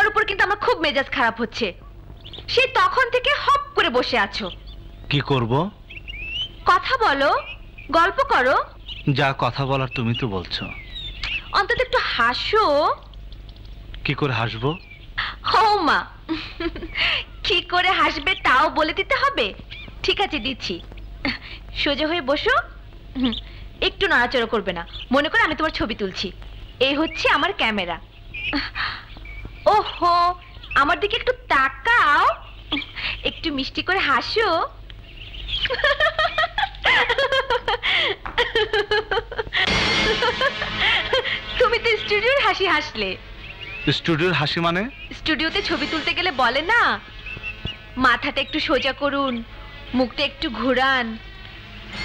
তোমার উপর কিন্তু আমার খুব মেজাজ খারাপ হচ্ছে। সেই তখন থেকে হপ করে বসে আছো। কি করব? কথা বলো, গল্প করো। যা কথা বলার তুমি তো বলছো। অন্তত একটু হাসো। কি করে হাসবো? ও মা, কি করে হাসবে তাও বলে দিতে হবে? ঠিক আছে, দিচ্ছি। সোজা হয়ে বসো, একটু নড়াচড়া করবে না। মনে করো আমি তোমার ছবি তুলছি। এই হচ্ছে আমার ক্যামেরা। ওহো, আমার দিকে একটু তাকাও, একটু মিষ্টি করে হাসো। তুমি তো স্টুডিওর হাসি হাসলে। স্টুডিওর হাসি মানে? স্টুডিওতে ছবি তুলতে গেলে বলে না, মাথাটা একটু সোজা করুন, মুখটা একটু ঘুরান,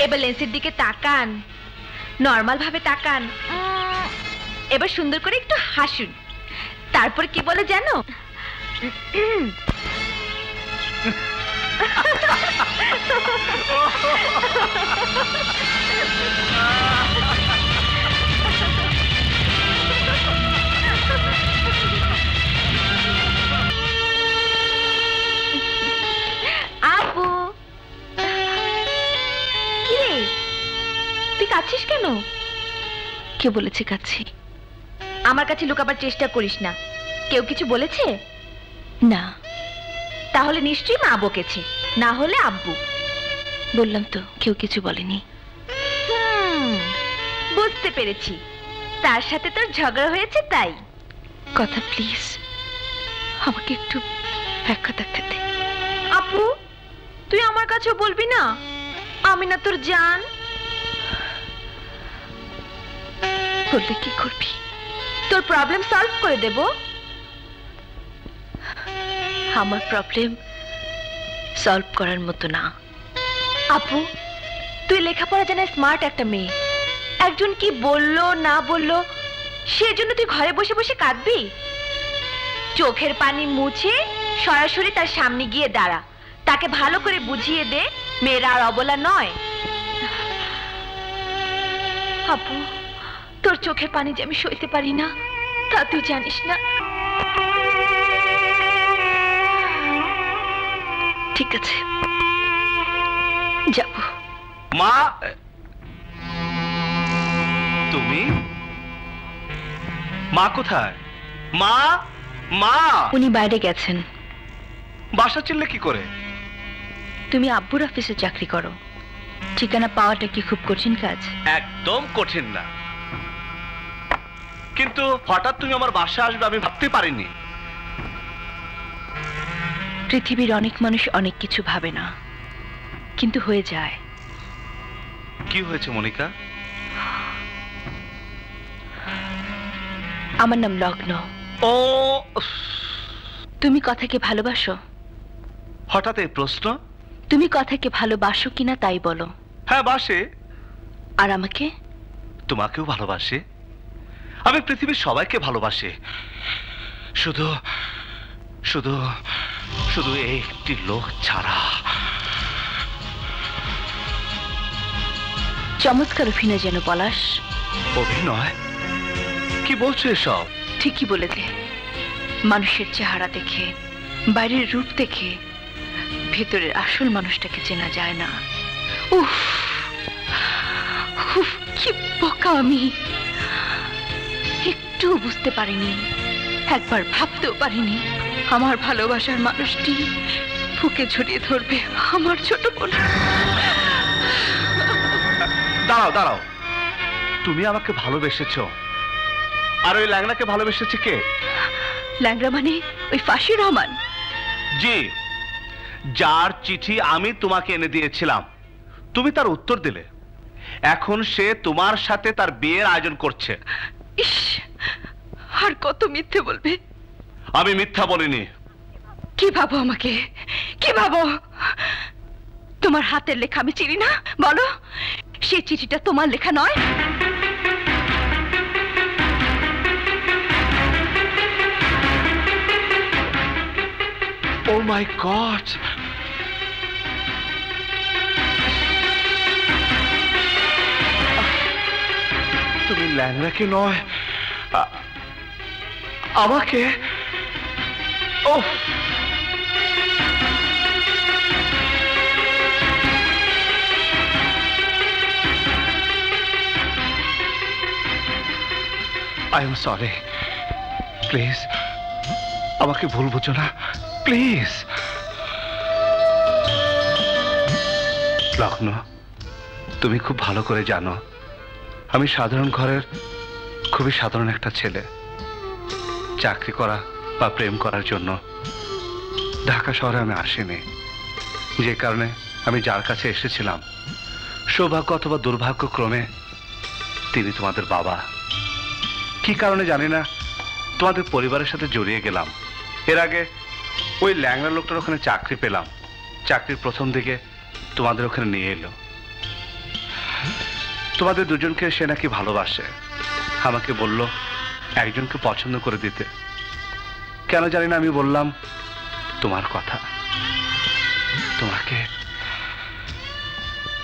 এবার লেন্সের দিকে তাকান, নর্মাল ভাবে তাকান, এবার সুন্দর করে একটু হাসুন। তারপর কি বলে জানো? আপু, কি রে, তুই কাঁদছিস কেন? কে বলেছে কাঁদছি? আমার কাছে লুকাবার চেষ্টা করিস না। কেউ কিছু বলেছে? না। তাহলে নিশ্চয়ই মা বকেছে, না হলে আব্বু। বললাম তো, কেউ কিছু বলেনি। বুঝতে পেরেছি, তার সাথে তোর ঝগড়া হয়েছে তাই। কথা প্লিজ, আমাকে একটু ব্যাখ্যা দেখতে দে। আপু, তুই আমার কাছেও বলবি না? আমি না তোর জান। বললে কি করবি? তোর প্রবলেম সলভ করে দেব। আমার প্রবলেম সলভ করার মতো না। আপু, তুই লেখাপড়া জানা স্মার্ট একটা মেয়ে। একজন কি বললো না বললো সেজন্য তুই ঘরে বসে বসে কাঁদবি? চোখের পানি মুছে সরাসরি তার সামনে গিয়ে দাঁড়া, তাকে ভালো করে বুঝিয়ে দে মেয়েরা আর অবলা নয়। আপু, তোর চোখের পানি যে আমি সইতে পারি না তা তুই জানিস না। ঠিক আছে, যাব। মা, তুমি? মা কোথায়? মা, মা। উনি বাইরে গেছেন। বাসা চিনলে কি করে? তুমি আব্বুর অফিসে চাকরি করো, ঠিকানা পাওয়াটা কি খুব কঠিন কাজ? একদম কঠিন না, কিন্তু হঠাৎ তুমি আমার বাসা আসবে আমি ভাবতে পারিনি। পৃথিবীর অনেক মানুষ অনেক কিছু ভাবে না, কিন্তু হয়ে যায়। কি হয়েছে মনিকা? আমার নাম লগ্ন। ও, তুমি কথাকে ভালোবাসো? হঠাৎ এই প্রশ্ন? তুমি কথাকে ভালোবাসো কিনা তাই বলো। হ্যাঁ, বাসে। আর আমাকে? তোমাকেও ভালোবাসে। আমি পৃথিবীর সবাইকে ভালোবাসি, শুধু শুধু শুধু একটি লোক ছাড়া। চমৎকার অভিনয় যেন পলাশ। অভিনয়? কি বলছো এসব? ঠিকই বলেছে। মানুষের চেহারা দেখে, বাইরের রূপ দেখে ভেতরের আসল মানুষটাকে চেনা যায় না। উফ, কি বোকা আমি! একটু বুঝতে পারিনি, একবার ভাবতেও পারিনি আমার ভালোবাসার মানুষটি বুকে জড়িয়ে ধরবে আমার ছোট বোন। দাঁড়াও দাঁড়াও, তুমি আমাকে ভালোবেসেছো, আর ওই ল্যাংড়াকে ভালোবেসেছে কে? ল্যাংড়া মানে ওই ফাঁসি রহমান? জি, যার চিঠি আমি তোমাকে এনে দিয়েছিলাম, তুমি তার উত্তর দিলে। এখন সে তোমার সাথে তার বিয়ের আয়োজন করছে। ইস, আর কত মিথ্যে বলবে? আমি মিথ্যা বলিনি। কি ভাবো আমাকে? কি ভাবো? তোমার হাতের লেখা আমি চিনি না? বলো, সেই চিঠিটা তোমার লেখা নয়? ও মাই গড, তুমি ল্যাংড়াকে নয় আমাকে ওহ, আই এম সরি, প্লিজ আমাকে ভুল বুঝো না, প্লিজ। লখনৌ, তুমি খুব ভালো করে জানো আমি সাধারণ ঘরের খুবই সাধারণ একটা ছেলে। চাকরি করা বা প্রেম করার জন্য ঢাকা শহরে আমি আসিনি। যে কারণে আমি যার কাছে এসেছিলাম, সৌভাগ্য অথবা দুর্ভাগ্যক্রমে তিনি তোমাদের বাবা। কি কারণে জানি না তোমাদের পরিবারের সাথে জড়িয়ে গেলাম। এর আগে ওই ল্যাংড়া লোকটার ওখানে চাকরি পেলাম। চাকরির প্রথম দিকে তোমাদের ওখানে নিয়ে এলো। তোমাদের দুজনকে সে নাকি ভালোবাসে। আমাকে বলল একজনকে পছন্দ করে দিতে। কেন জানি না আমি বললাম তোমার কথা। তোমাকে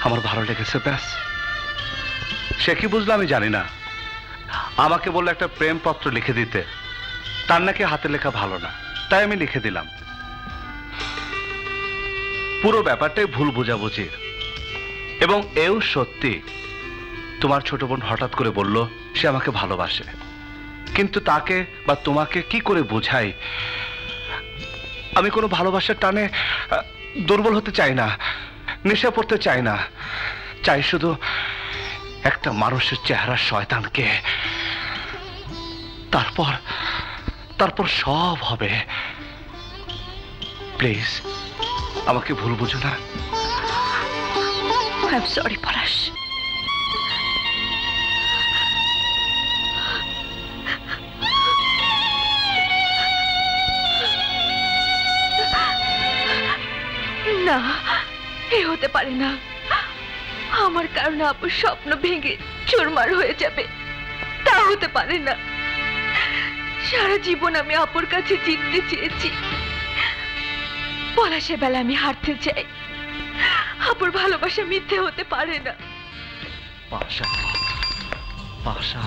আমার ভালো লেগেছে, ব্যাস। সে কি বুঝলো আমি জানি না। আমাকে বললো একটা প্রেম পত্র লিখে দিতে। তার নাকি হাতে লেখা ভালো না, তাই আমি লিখে দিলাম। পুরো ব্যাপারটাই ভুল বোঝাবুঝির। এবং এও সত্যি, তোমার ছোট বোন হঠাৎ করে বলল সে আমাকে ভালোবাসে। কিন্তু তাকে বা তোমাকে কি করে বোঝাই? আমি কোনো ভালোবাসার টানে দুর্বল হতে চাই না, নেশা পড়তে চাই না। চাই শুধু একটা মানুষের চেহারা শয়তানকে। তারপর সব হবে। প্লিজ আমাকে ভুল বুঝো না। আই এম সরি পলাশ। না, এ হতে পারে না। আমার কারণে আপুর স্বপ্ন ভেঙে চুরমার হয়ে যাবে, তা হতে পারে না। সারা জীবন আমি আপুর কাছে জিততে চেয়েছি, পলাশের বেলা আমি হারতে চাই। আপুর ভালোবাসা মিথ্যে হতে পারে না। পাশা পাশা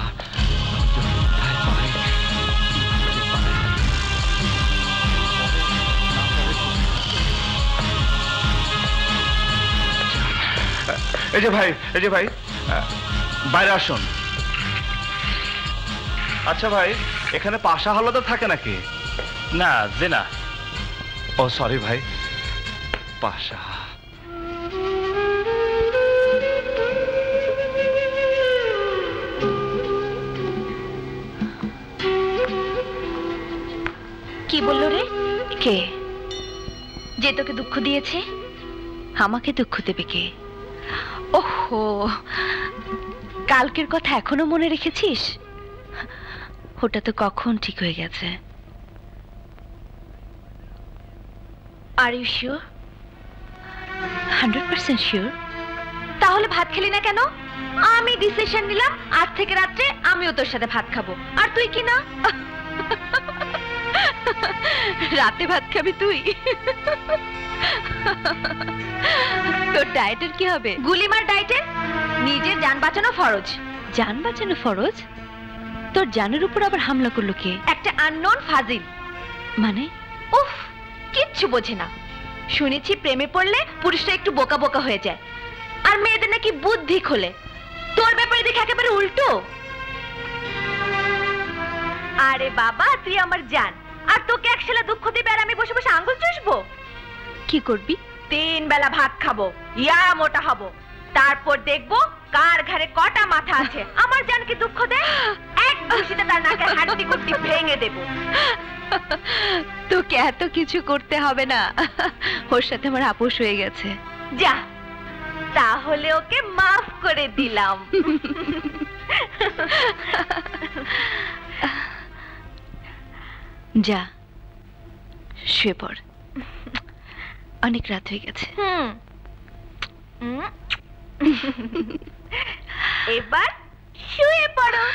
এই যে ভাই বাইরে আসুন। আচ্ছা ভাই, এখানে পাশা হালদার থাকে নাকি? না, যে না। ও সরি ভাই, পাশা। কি বললো রে? কে? যে তোকে দুঃখ দিয়েছে? আমাকে দুঃখ দেবে কে? ওহো, কালকের কথা এখনো মনে রেখেছিস? ওটা তো কখন ঠিক হয়ে গেছে। Are you sure? 100% শিওর? তাহলে ভাত খেলি না কেন? আমি ডিসিশন নিলাম আজ থেকে রাত্রে আমিও তোর সাথে ভাত খাবো, আর তুই কি না? রাতে ভাত খাবি তুই? তোর ডায়েটের কি হবে? গুলিমার ডায়েটের? নিজের জান বাঁচানো ফরজ। জান বাঁচানো ফরজ? তোর জানের উপর আবার হামলা করলো কে? একটা আননোন ফাজিল। মানে? উফ, কিচ্ছু বোঝে না। শুনেছি প্রেমে পড়লে পুরুষরা একটু বোকা বোকা হয়ে যায়, আর মেয়েদের নাকি বুদ্ধি খোলে। তোর ব্যাপারে দেখে একেবারে উল্টো। আরে বাবা, তুই আমার জান, আর তোকে একশালা দুঃখ দিবে আর আমি বসে বসে আঙ্গুল চুষবো? কি করবি? 3 বেলা ভাত খাবো, ইয়া মোটা হব, তারপর দেখবো কার ঘরে কটা মাথা আছে। আমার জানকে দুঃখ দেয়, এক ঘুষিতে তার নাকের হাড়টি কুটি ভেঙে দেব। তোকে এত কিছু করতে হবে না, ওর সাথে আমার আপোষ হয়ে গেছে। যা, তাহলে ওকে মাফ করে দিলাম। যা, শুয়ে পড়, অনেক রাত হয়ে গেছে। এবার শুয়ে পড়ো।